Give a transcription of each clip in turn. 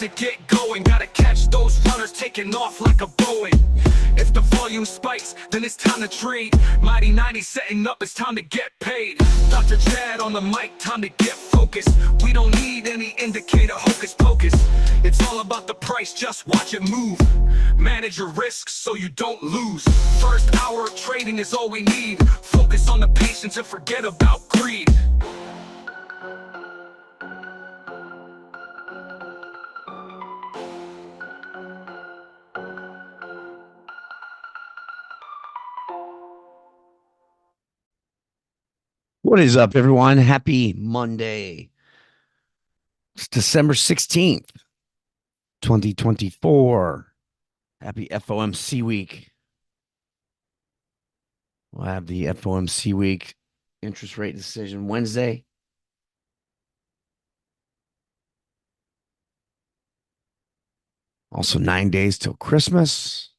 to get going. Gotta catch those runners taking off like a Boeing. If the volume spikes, then it's time to trade. Mighty 90 setting up, it's time to get paid. Dr. Chad on the mic, time to get focused. We don't need any indicator hocus pocus. It's all about the price, just watch it move. Manage your risks so you don't lose. First hour of trading is all we need. Focus on the patience and forget about greed. What is up, everyone? Happy Monday. It's December 16th, 2024. Happy FOMC week. We'll have the FOMC week interest rate decision Wednesday. Also 9 days till Christmas.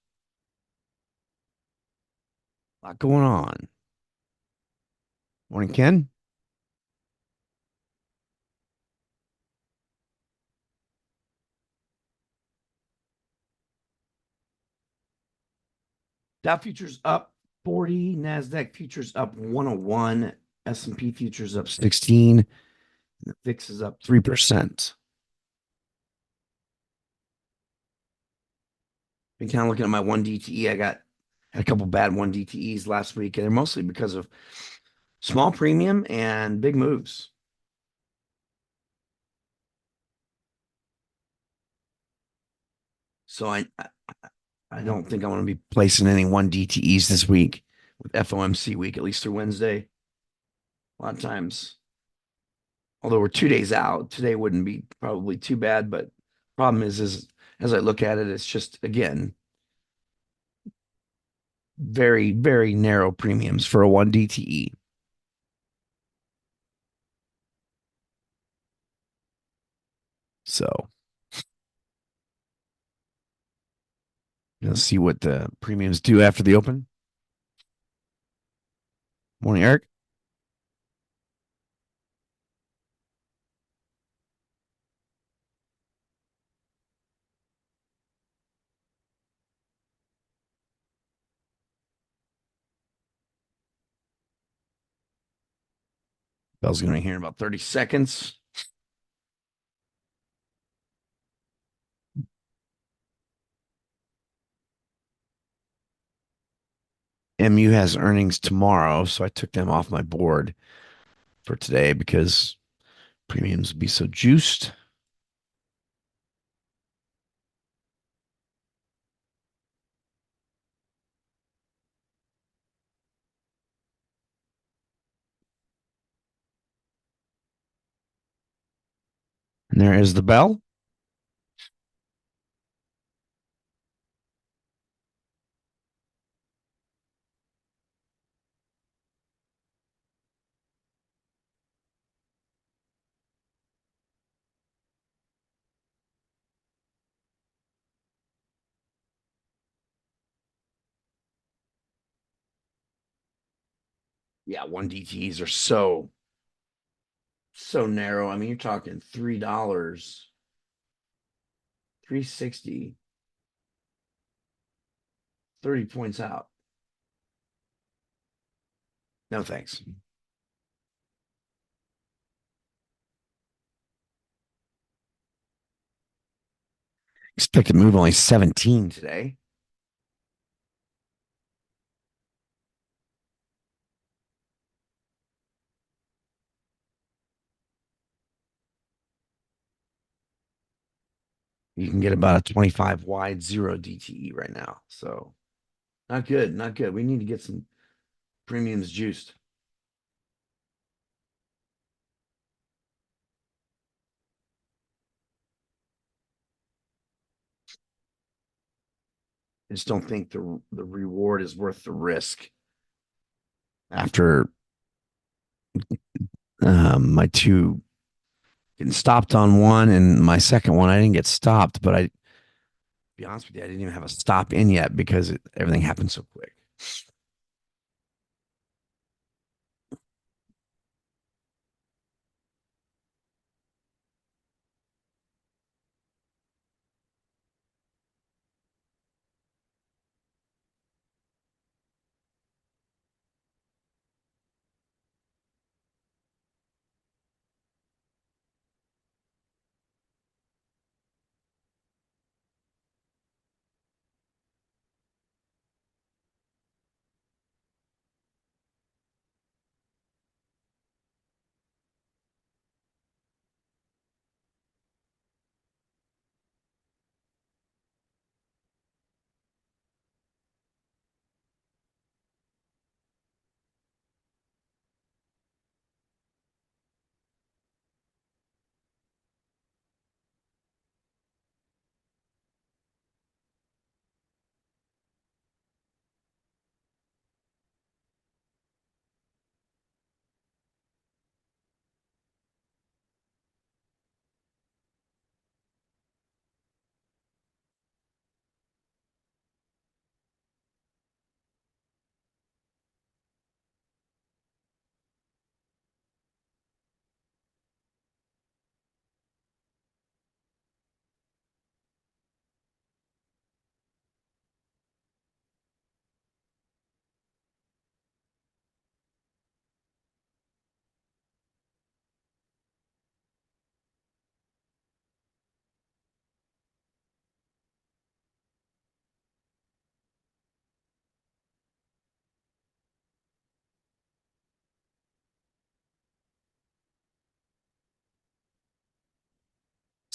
A lot going on. Morning, Ken. Dow futures up 40, NASDAQ futures up 101, S&P futures up 16, and the VIX is up 3%. Been kind of looking at my 1DTE. I had a couple bad 1DTEs last week, and they're mostly because of small premium and big moves. So I don't think I want to be placing any 1DTEs this week with FOMC week, at least through Wednesday. A lot of times, although we're 2 days out, today wouldn't be probably too bad. But problem is as I look at it, it's just, again, very, very narrow premiums for a 1DTE. So let's see what the premiums do after the open. Morning, Eric. Bell's going to be here in about 30 seconds. MU has earnings tomorrow, so I took them off my board for today because premiums would be so juiced. And there is the bell. Yeah, 1DTEs are so narrow. I mean, you're talking $3, 360, 30 points out. No thanks. Expect to move only 17 today. You can get about a 25 wide 0 DTE right now. So not good, not good. We need to get some premiums juiced. I just don't think the reward is worth the risk. After my two getting stopped on one and my second one, I didn't get stopped, but to be honest with you, I didn't even have a stop in yet because everything happened so quick.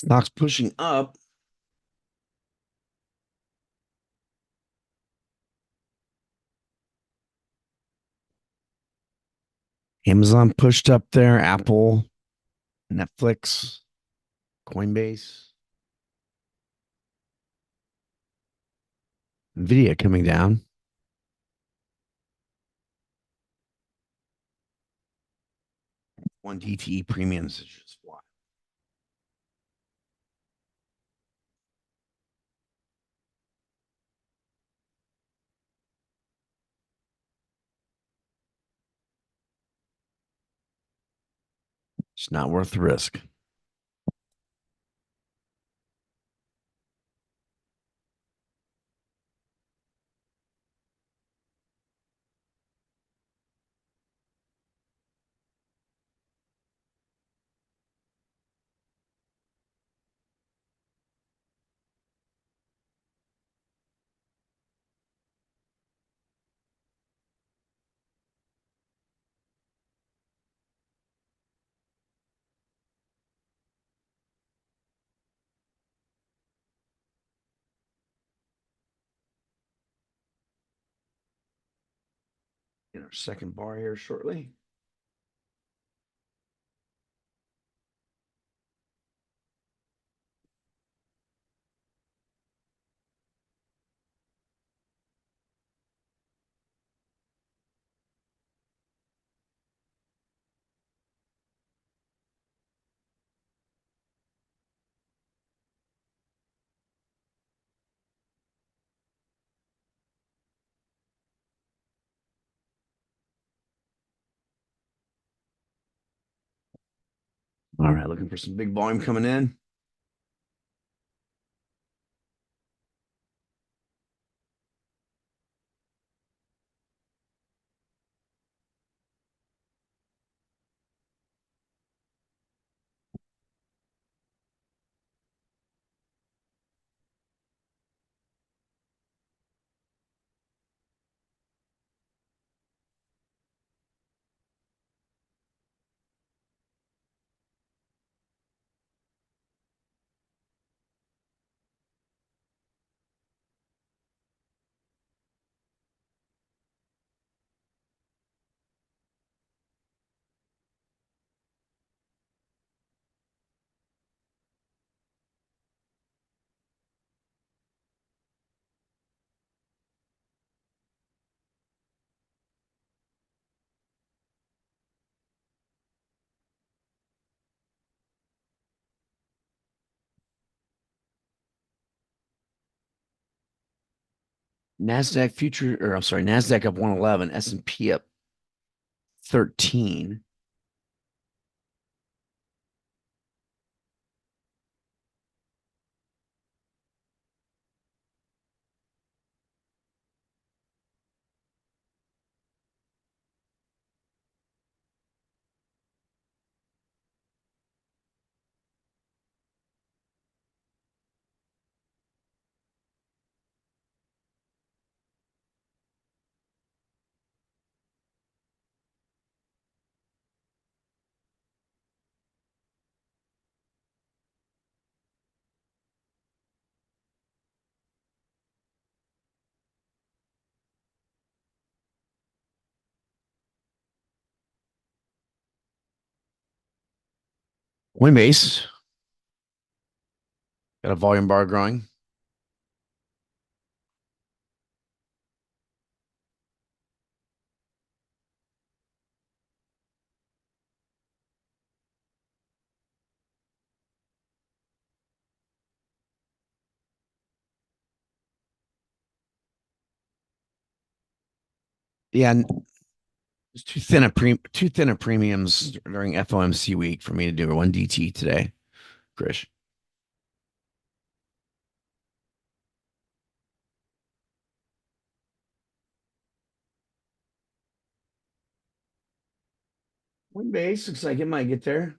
Stock's pushing up. Amazon pushed up there. Apple, Netflix, Coinbase, Nvidia coming down. One DTE premiums is just wild. It's not worth the risk. In our second bar here shortly. All right, looking for some big volume coming in. NASDAQ future, or I'm sorry, NASDAQ up 111, S&P up 13. Coinbase got a volume bar growing. Yeah, it's too thin of premiums during FOMC week for me to do a one DT today, Krish. Coinbase looks like it might get there.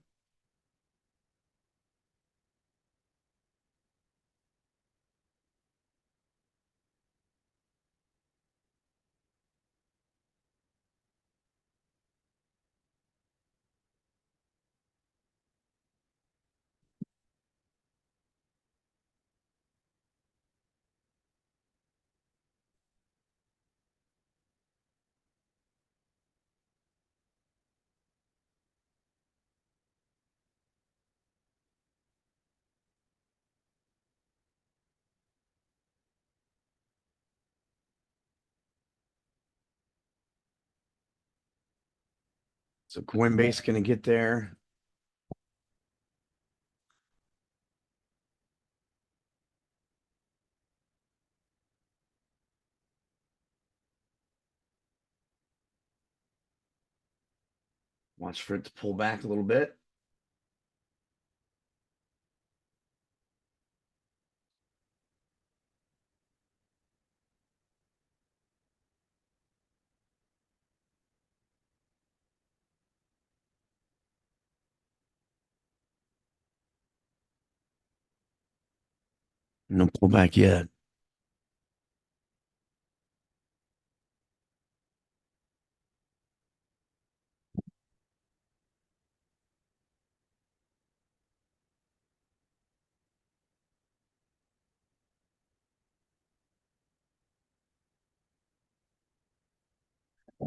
So Coinbase going to get there. Watch for it to pull back a little bit. No pullback yet.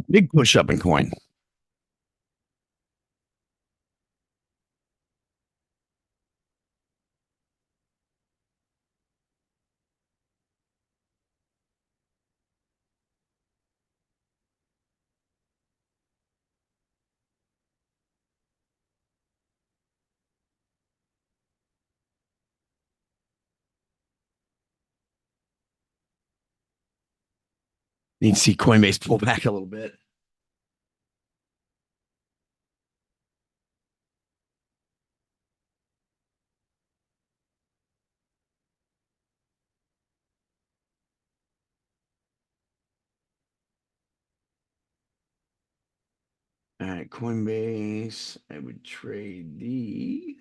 Big push up in coin. Need to see Coinbase pull back a little bit. All right, Coinbase. I would trade the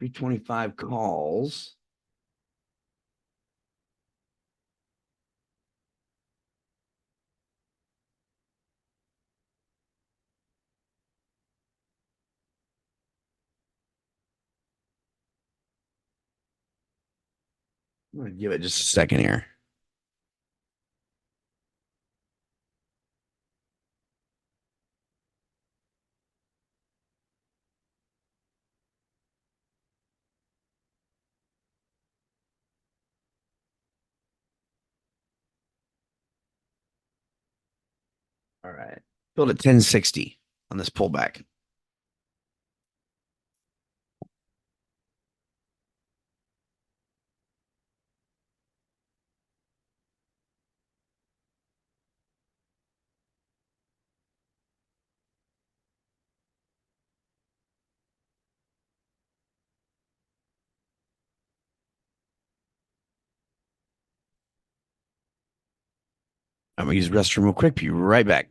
325 calls. I'm going to give it just a second here. All right. Build at 1060 on this pullback. I'm going to use the restroom real quick. Be right back.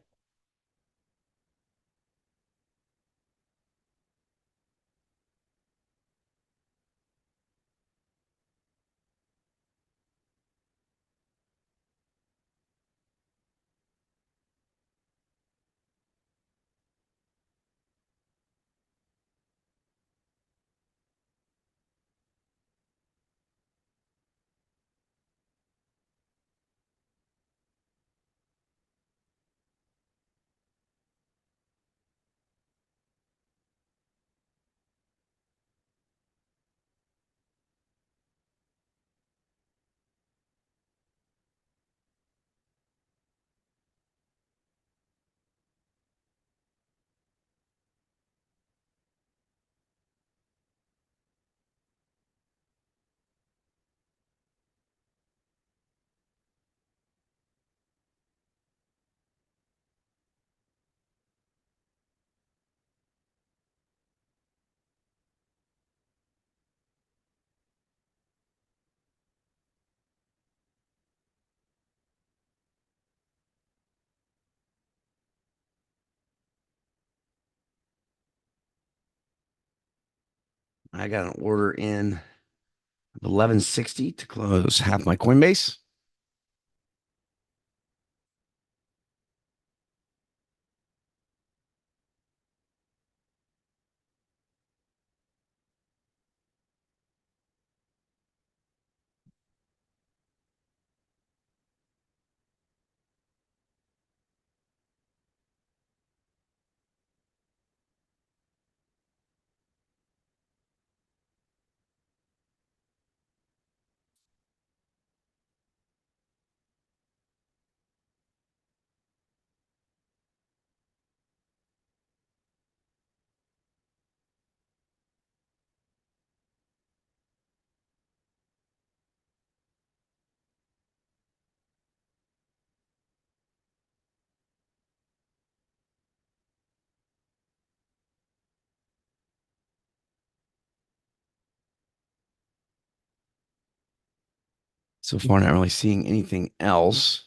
I got an order in 1160 to close half my Coinbase. So far, not really seeing anything else.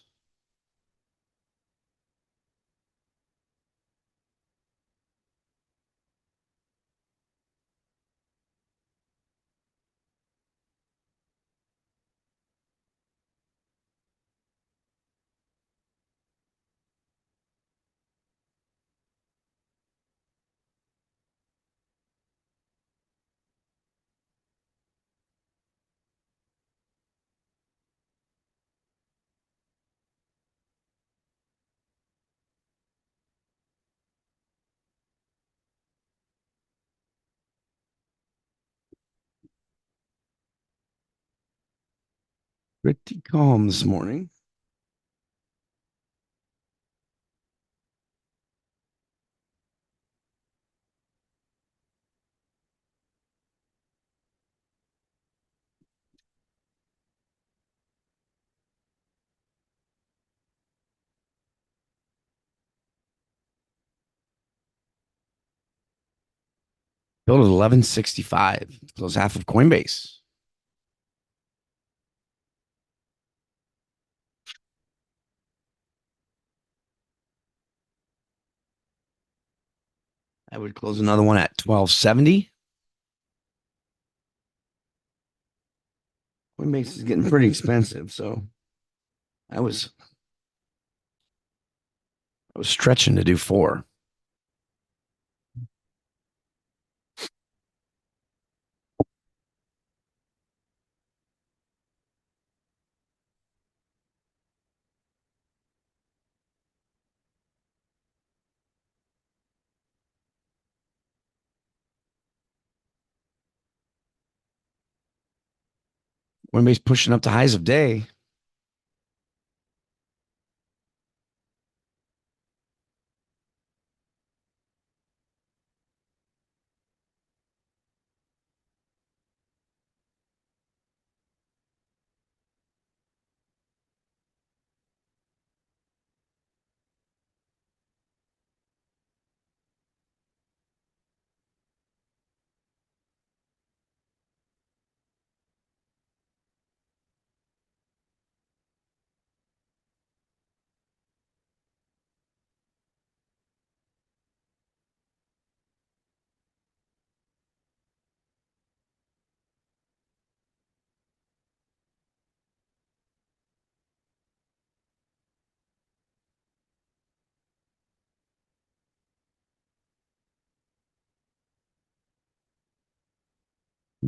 Pretty calm this morning. Built at 1165. Close half of Coinbase. I would close another one at 1270. Coinbase is getting pretty expensive, so I was stretching to do four. Coinbase pushing up to highs of day.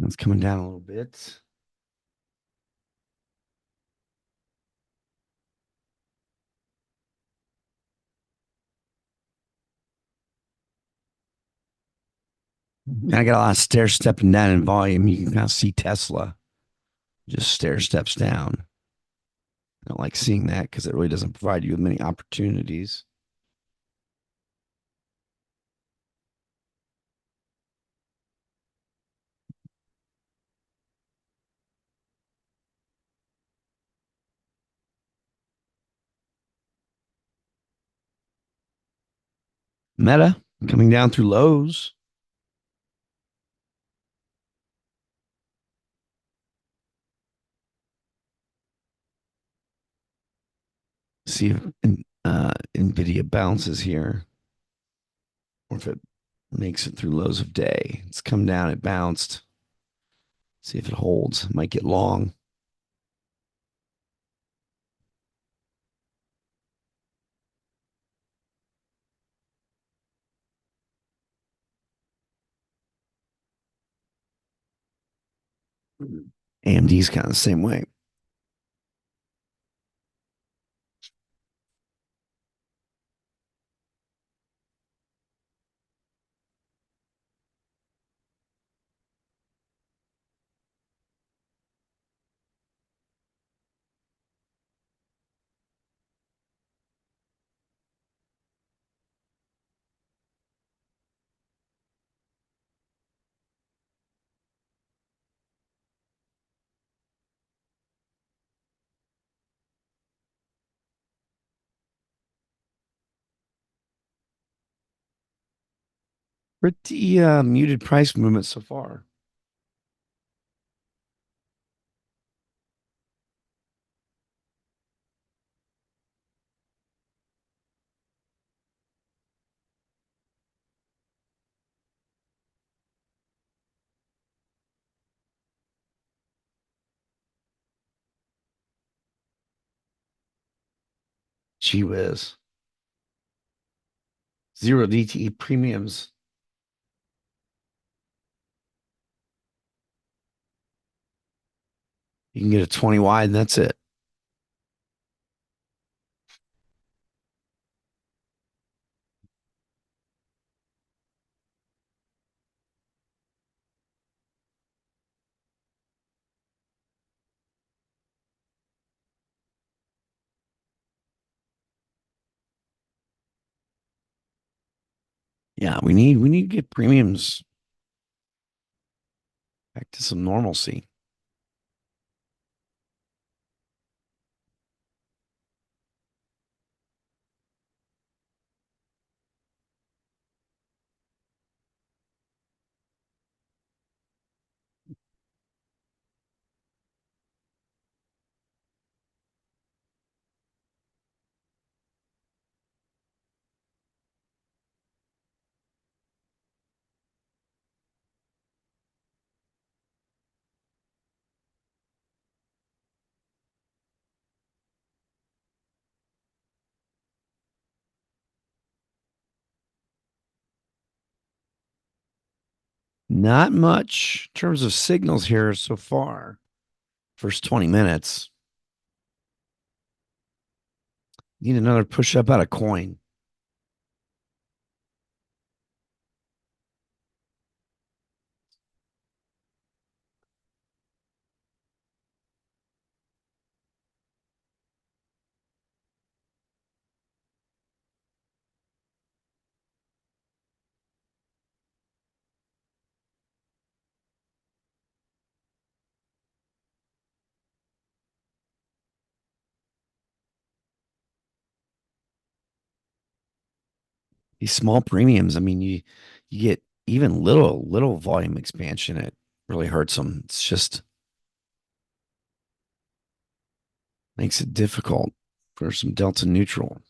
It's coming down a little bit. And I got a lot of stair stepping down in volume. You can kind of see Tesla just stair steps down. I don't like seeing that because it really doesn't provide you with many opportunities. Meta coming down through lows. See if Nvidia bounces here, or if it makes it through lows of day. It's come down, it bounced. See if it holds. Might get long. AMD's kind of the same way. Pretty muted price movement so far. Gee whiz. Zero DTE premiums. You can get a 20 wide and that's it. Yeah, we need to get premiums back to some normalcy. Not much in terms of signals here so far. First 20 minutes. Need another push up out of coin. These small premiums, I mean, you get even little volume expansion. It really hurts them. It's just makes it difficult for some delta neutral.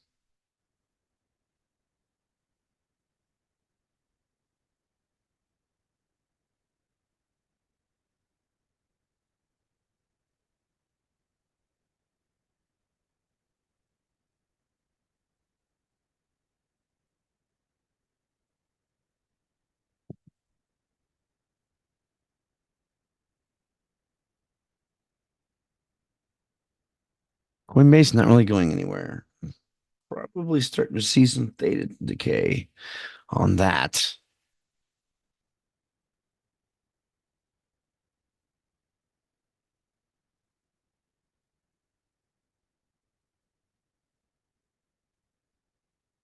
Coinbase not really going anywhere. Probably starting to see some theta decay on that.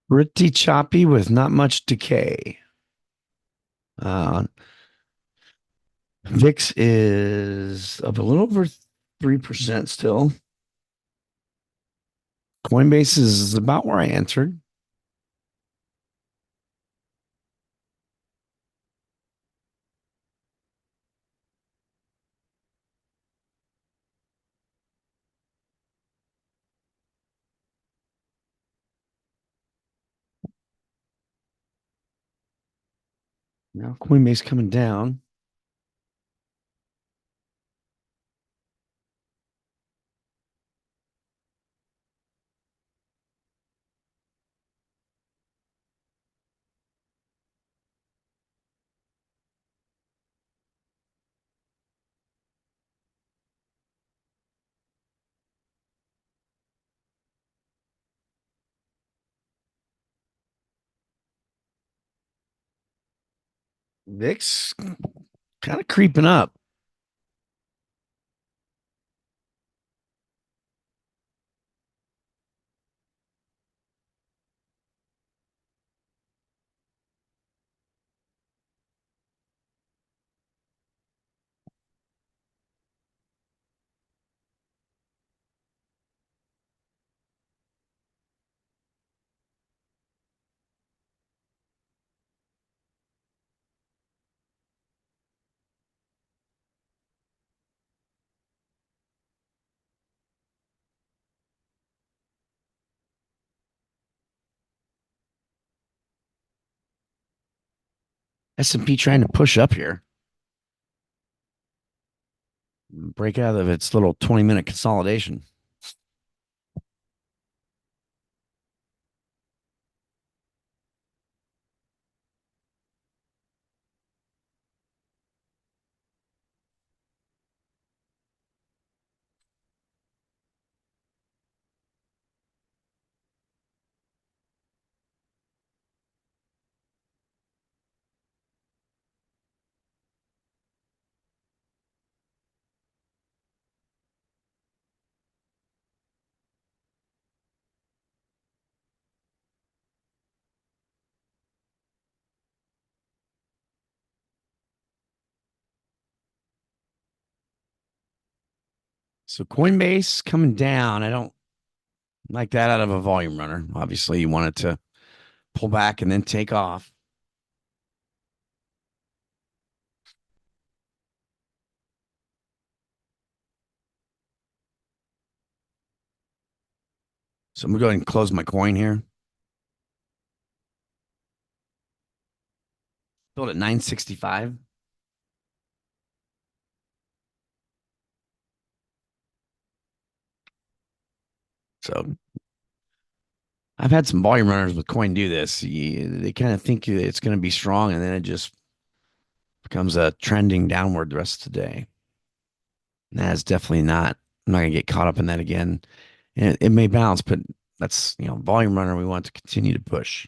Pretty choppy with not much decay. Uh, VIX is up a little over 3% still. Coinbase is about where I entered. Now Coinbase coming down. VIX kind of creeping up. S&P trying to push up here. Break out of its little 20-minute consolidation. So Coinbase coming down. I don't like that out of a volume runner. Obviously, you want it to pull back and then take off. So I'm going to go ahead and close my coin here. Build at 965. So I've had some volume runners with coin do this. They kind of think it's going to be strong, and then it just becomes a trending downward the rest of the day. And that's definitely not. I'm not going to get caught up in that again. And it may bounce, but that's volume runner. We want to continue to push.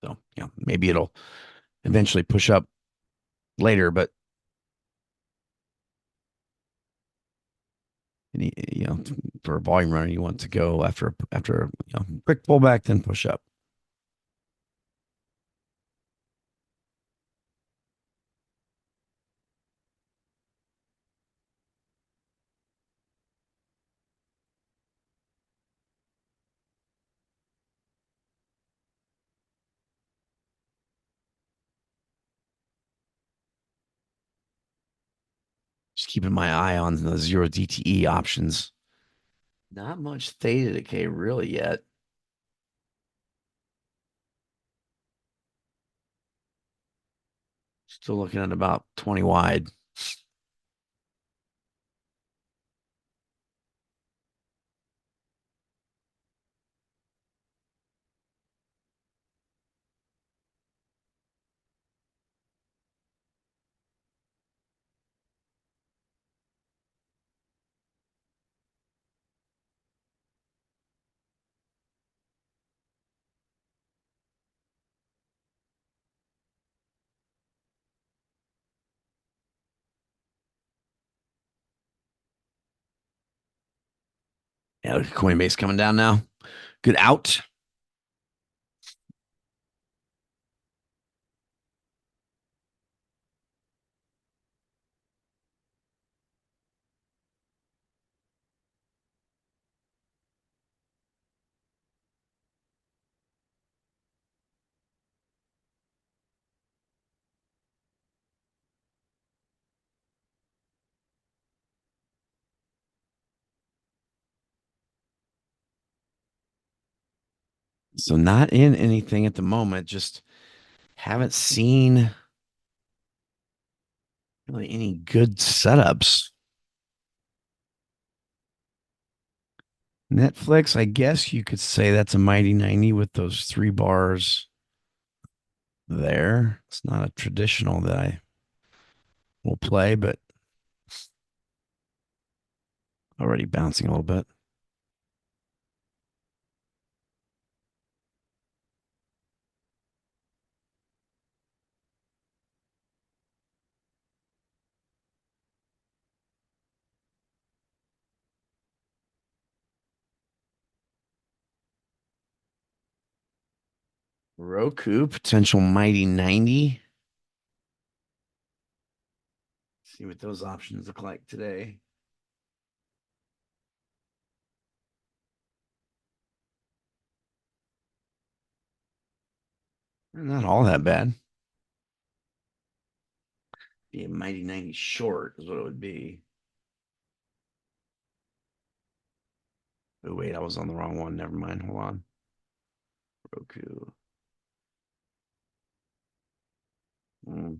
So maybe it'll eventually push up later, but for a volume runner, you want to go after quick pullback, then push up. Just keeping my eye on the zero DTE options. Not much theta decay really yet. Still looking at about 20 wide. Yeah, Coinbase coming down now. Good out. So not in anything at the moment. Just haven't seen really any good setups. Netflix, I guess you could say that's a mighty 90 with those 3 bars there. It's not a traditional that I will play, but already bouncing a little bit. Roku, potential mighty 90. See what those options look like today. Not all that bad. Be a mighty 90 short is what it would be. Oh, wait, I was on the wrong one. Never mind. Hold on. Roku. Mm,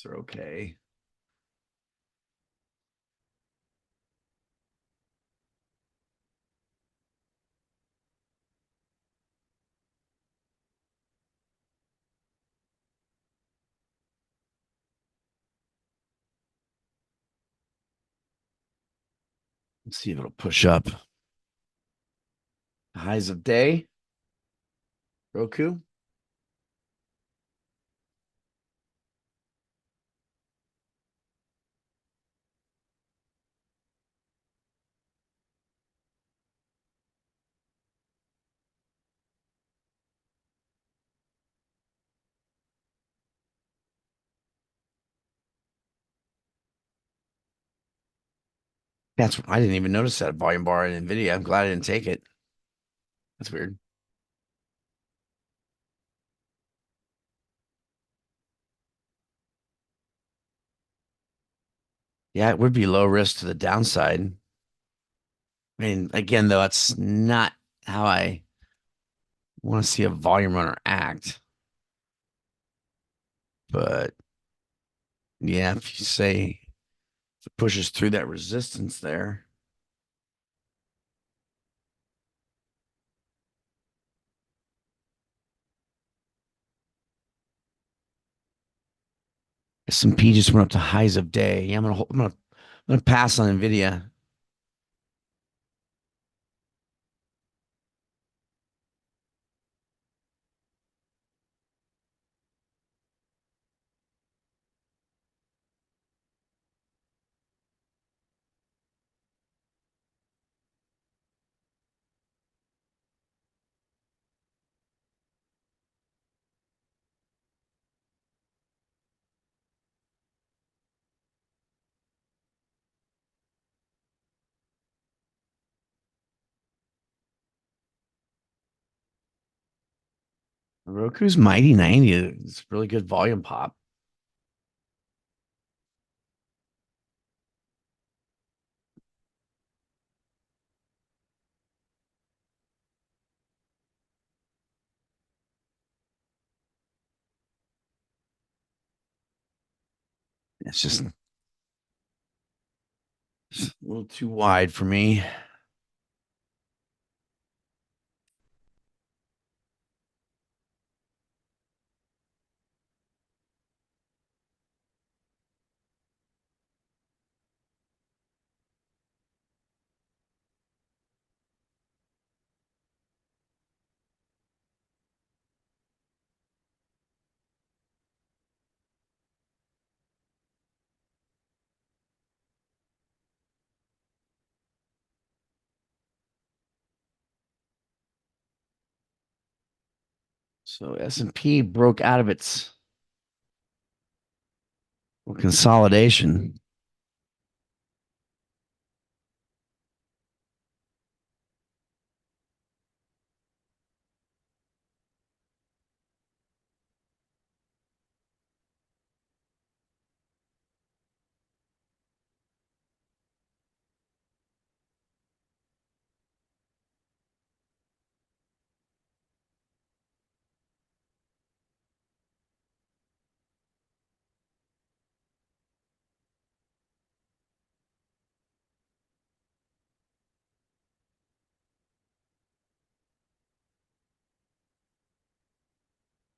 they're okay. Let's see if it'll push up. Highs of day. Roku. That's I didn't even notice that volume bar in Nvidia. I'm glad I didn't take it. That's weird. Yeah, it would be low risk to the downside. I mean, again, though, that's not how I want to see a volume runner act. But yeah, if you say if it pushes through that resistance there, S&P just went up to highs of day. Yeah, I'm gonna pass on Nvidia. Roku's Mighty 90 is really good volume pop. It's just a little too wide for me. So S&P broke out of its consolidation.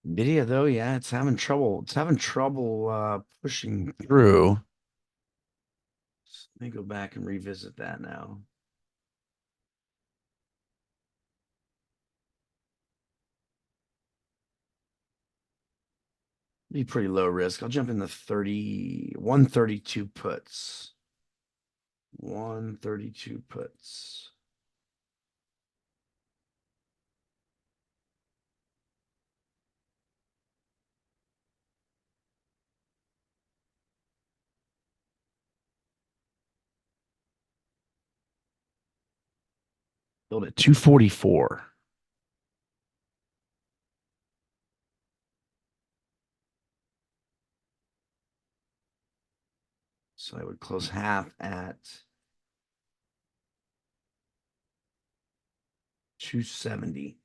Nvidia though, yeah, it's having trouble. It's having trouble pushing through. So let me go back and revisit that now. Be pretty low risk. I'll jump in the 132 puts. 132 puts. Build at 244. So I would close half at 270.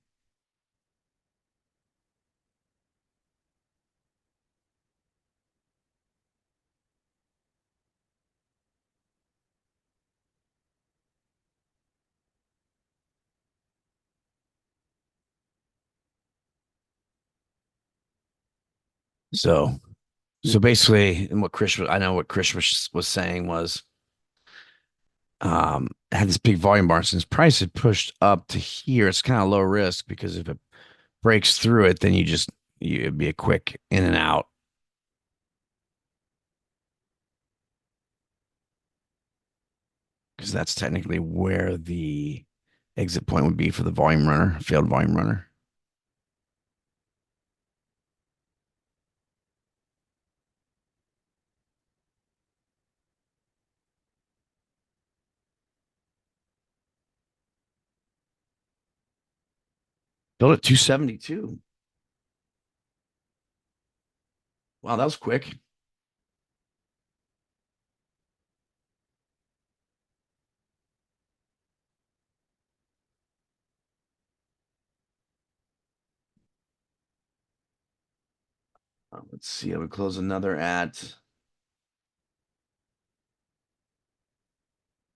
So so basically, and I know what Chris was saying was had this big volume bar since price had pushed up to here. It's kind of low risk because if it breaks through it, then it'd be a quick in and out because that's technically where the exit point would be for the volume runner, failed volume runner. Built at 272. Wow, that was quick. Let's see. I would close another at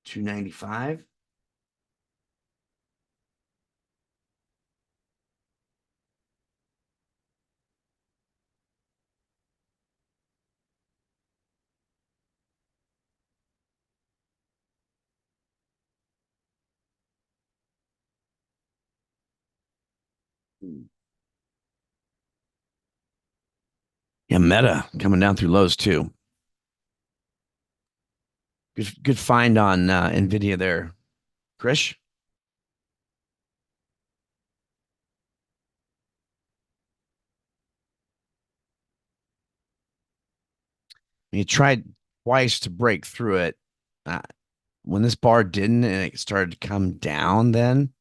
295. Yeah, Meta coming down through lows too. Good find on Nvidia there, Krish. You tried twice to break through it. Uh, when this bar didn't and it started to come down, then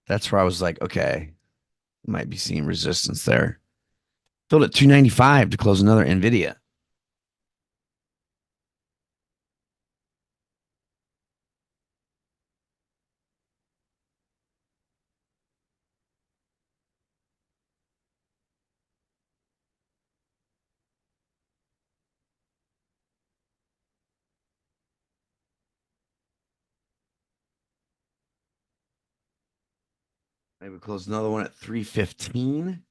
that's where I was like, okay, might be seeing resistance there. Filled at 295 to close another Nvidia. Maybe close another one at 315.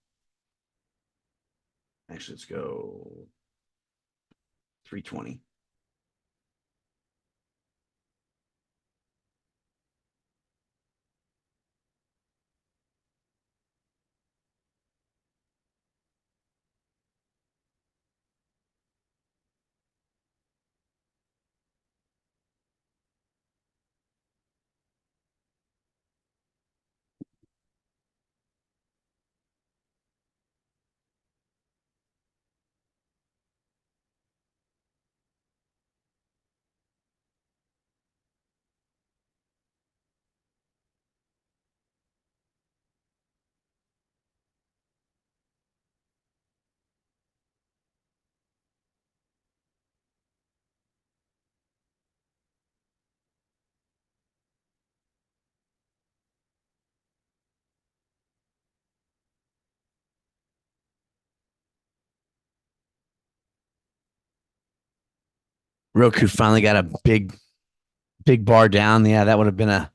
Actually, let's go 320. Roku finally got a big bar down. Yeah, that would have been a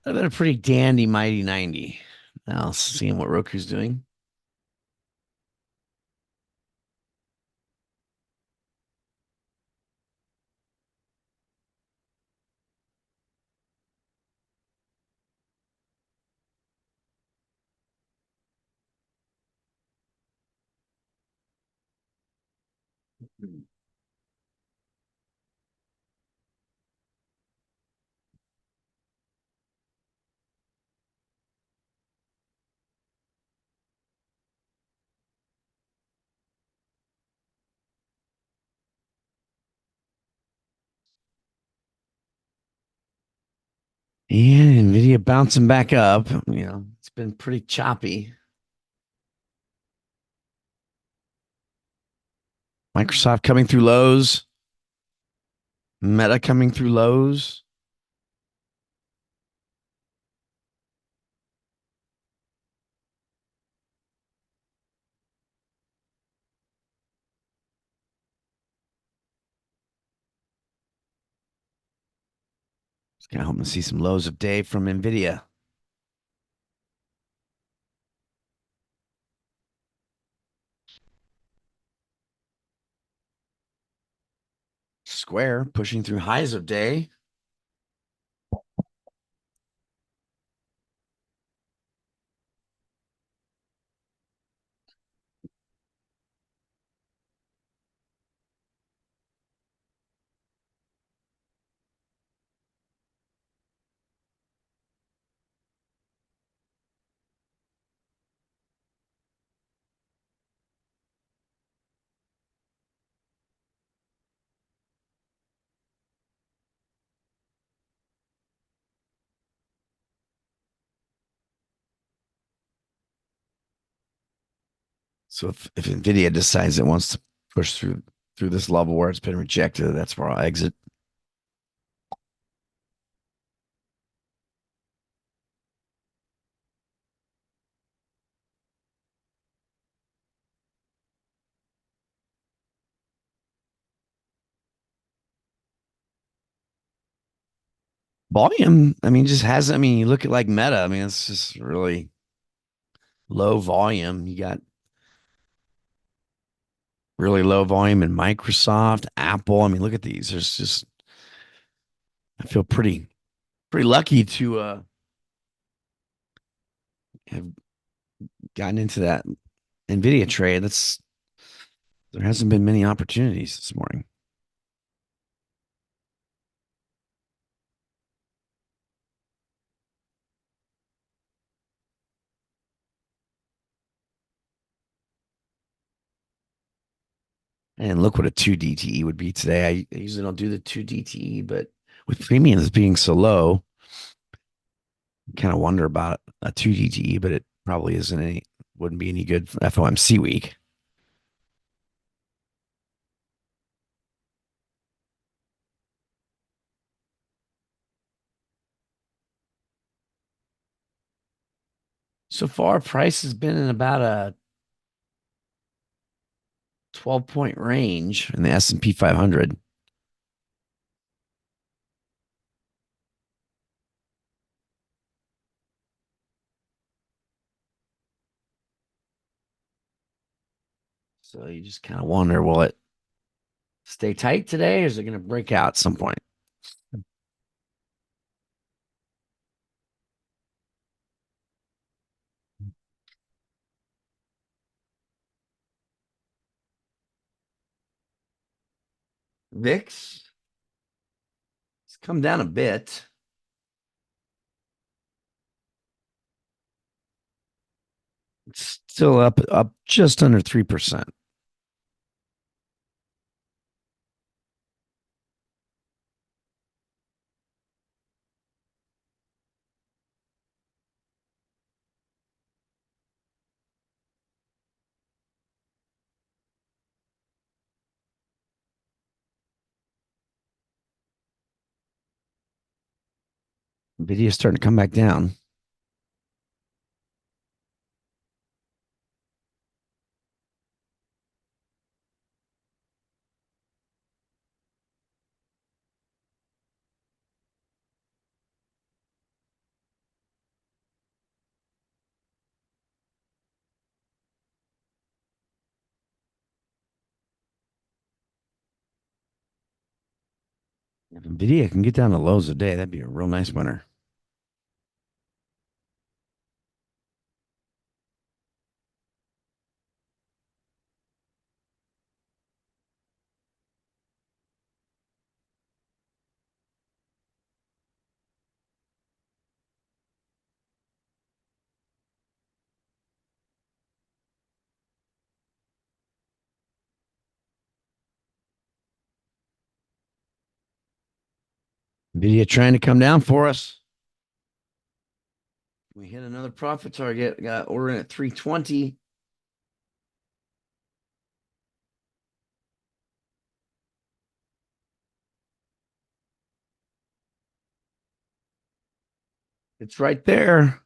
pretty dandy mighty 90. Now seeing what Roku's doing. And Nvidia bouncing back up. It's been pretty choppy. Microsoft coming through lows. Meta coming through lows. Just kind of hoping to see some lows of day from Nvidia. Square pushing through highs of day. So if Nvidia decides it wants to push through this level where it's been rejected, that's where I'll exit. Volume, I mean, just has. I mean, you look at like Meta. I mean, it's just really low volume. You got really low volume in Microsoft, Apple. I mean, look at these. There's just I feel pretty lucky to have gotten into that Nvidia trade. That's There hasn't been many opportunities this morning. And look what a 2 DTE would be today. I usually don't do the 2 DTE, but with premiums being so low, I kind of wonder about a 2 DTE, but it probably wouldn't be any good for FOMC week. So far, price has been in about a 12-point range in the S&P 500. So you just kind of wonder, will it stay tight today or is it going to break out at some point? VIX, it's come down a bit. It's still up just under 3%. Nvidia's starting to come back down. If Nvidia can get down to lows a day, that'd be a real nice winner. Nvidia trying to come down for us. We hit another profit target. Got ordering at 320. It's right there.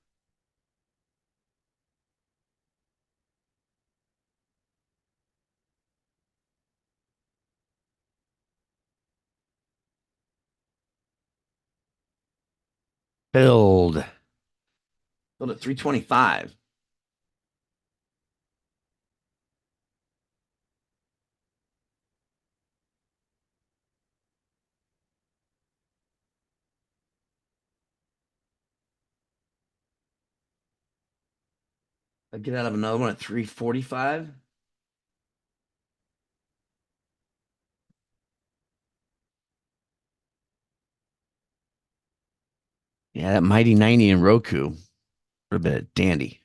Build. Build at 325. I get out of another one at 345. Yeah, that mighty 90 in Roku. A bit of dandy.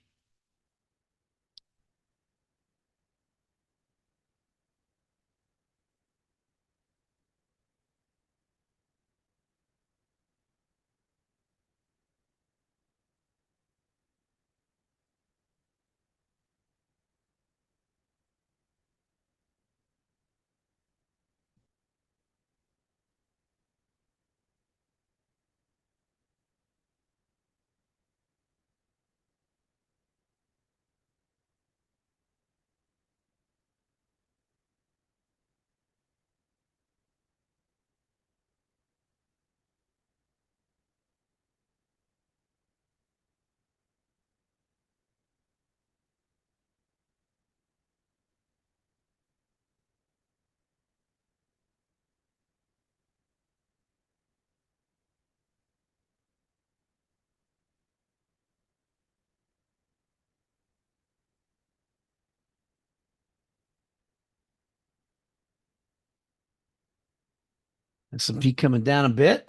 S&P coming down a bit.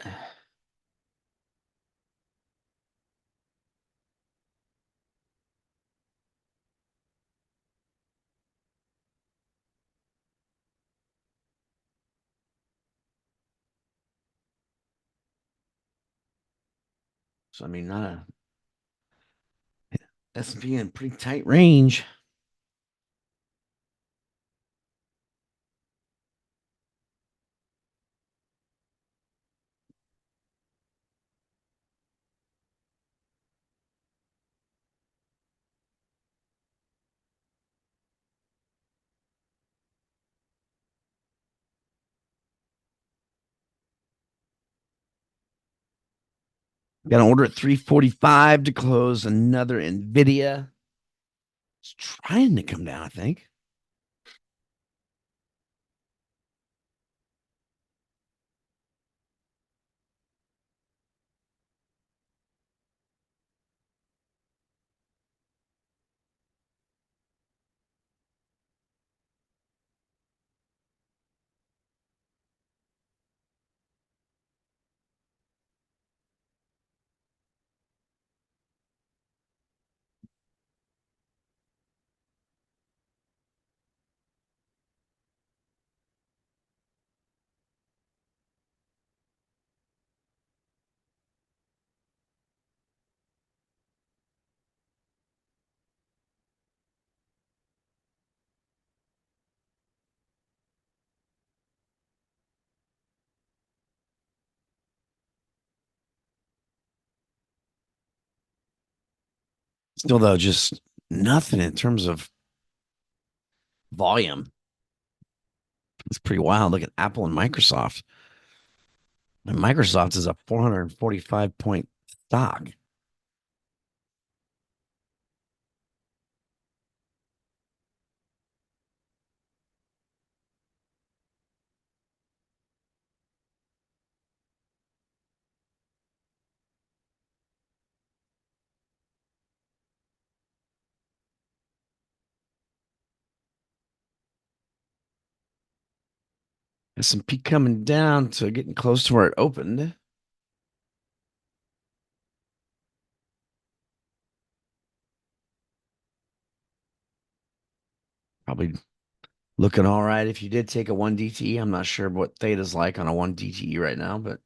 So I mean, not a S&P in pretty tight range. Got an order at 345 to close another Nvidia. It's trying to come down, I think. Still, though, just nothing in terms of volume. It's pretty wild. Look at Apple and Microsoft. And Microsoft is a 445 point stock. S&P coming down to getting close to where it opened. Probably looking all right if you did take a 1 DTE. I'm not sure what theta's like on a 1 DTE right now, but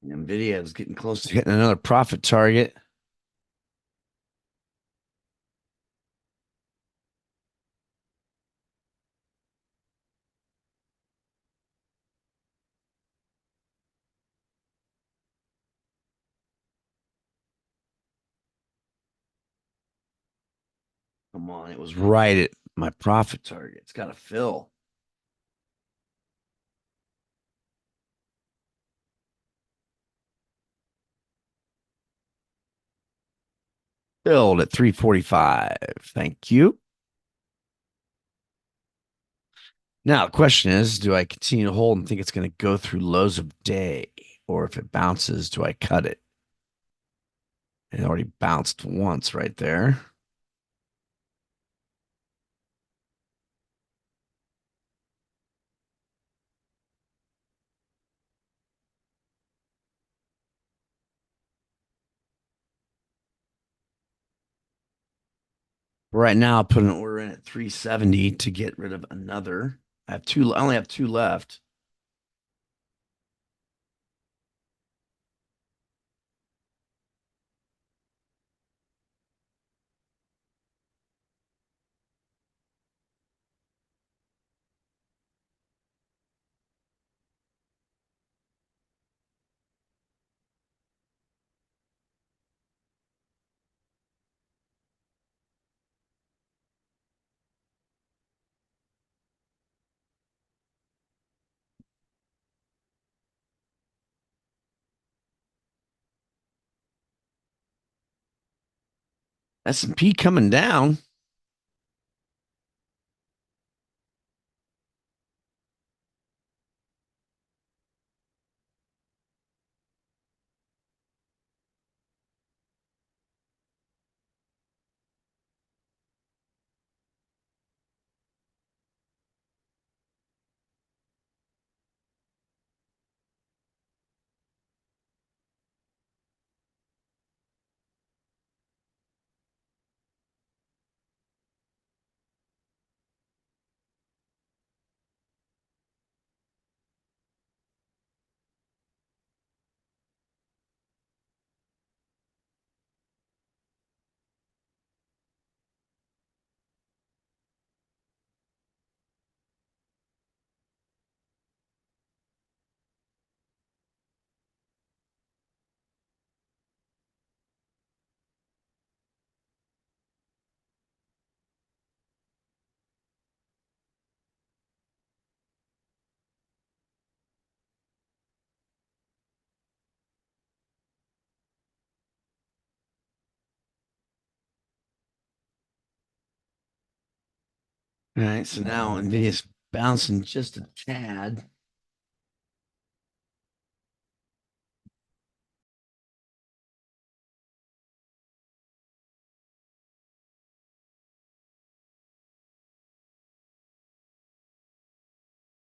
Nvidia is getting close to hitting another profit target. Come on, it was right at my profit target. It's got to fill. Filled at 345. Thank you. Now, the question is, do I continue to hold and think it's going to go through lows of day? Or if it bounces, do I cut it? It already bounced once right there. Right now, I'll put an order in at 370 to get rid of another. I only have two left. S&P coming down. All right, so now Nvidia's bouncing just a tad.